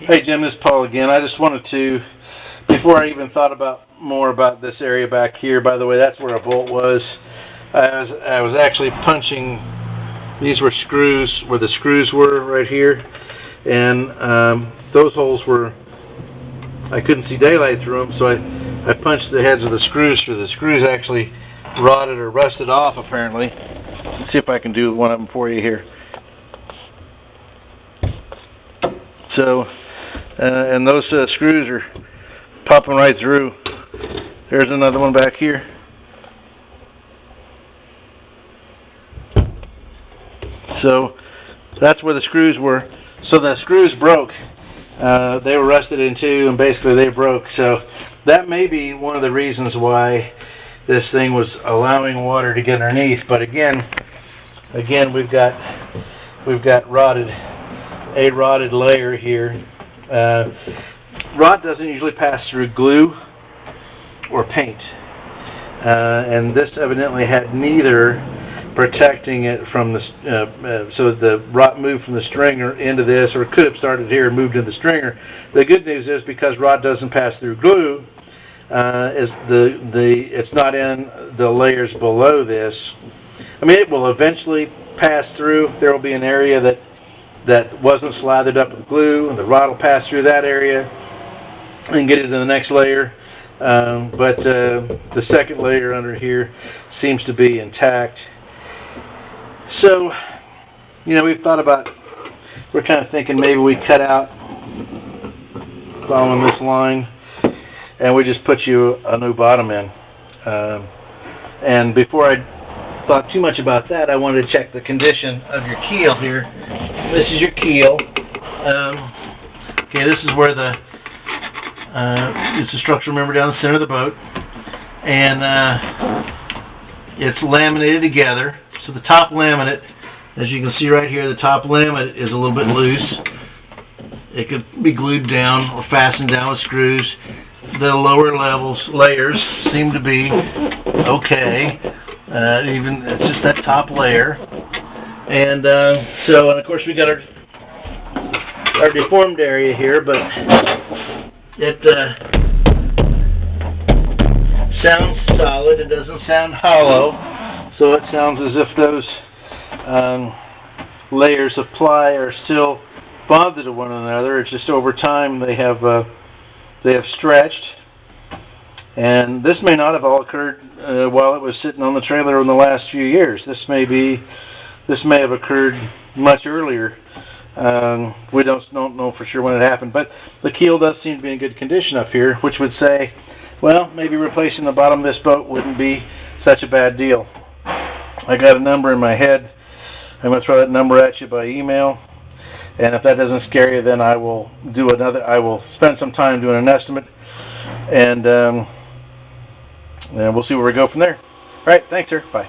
Hey Jim, this is Paul again. I just wanted to, before I even thought about more about this area back here, by the way, that's where a bolt was. I was actually punching, these were screws, where the screws were right here, and those holes were, I couldn't see daylight through them, so I punched the heads of the screws through. The screws actually rotted or rusted off apparently. Let's see if I can do one of them for you here. So, and those screws are popping right through. There's another one back here. So that's where the screws were. So the screws broke. They were rusted in two, and basically they broke. So that may be one of the reasons why this thing was allowing water to get underneath. But again, we've got a rotted layer here. Rot doesn't usually pass through glue or paint, and this evidently had neither, protecting it from the so the rot moved from the stringer into this, or it could have started here and moved into the stringer. The good news is, because rot doesn't pass through glue, it's not in the layers below this. I mean, it will eventually pass through. There will be an area that wasn't slathered up with glue, and the rot will pass through that area and get into the next layer. But the second layer under here seems to be intact. So, we've thought about, we're kind of thinking maybe we cut out following this line, and we just put you a new bottom in. And before I thought too much about that, I wanted to check the condition of your keel here. This is your keel. Okay, this is where it's a structural member down the center of the boat, and it's laminated together. So the top laminate, as you can see right here, the top laminate is a little bit loose. It could be glued down or fastened down with screws. The lower layers seem to be okay. Even it's just that top layer. And and of course we got our deformed area here, but it sounds solid. It doesn't sound hollow. So it sounds as if those layers of ply are still bonded to one another. It's just over time they have stretched. And this may not have all occurred while it was sitting on the trailer in the last few years. This may have occurred much earlier. We don't know for sure when it happened, but the keel does seem to be in good condition up here, which would say, well, maybe replacing the bottom of this boat wouldn't be such a bad deal. I got a number in my head. I'm going to throw that number at you by email, and if that doesn't scare you, then I will spend some time doing an estimate, and we'll see where we go from there. All right, thanks, sir. Bye.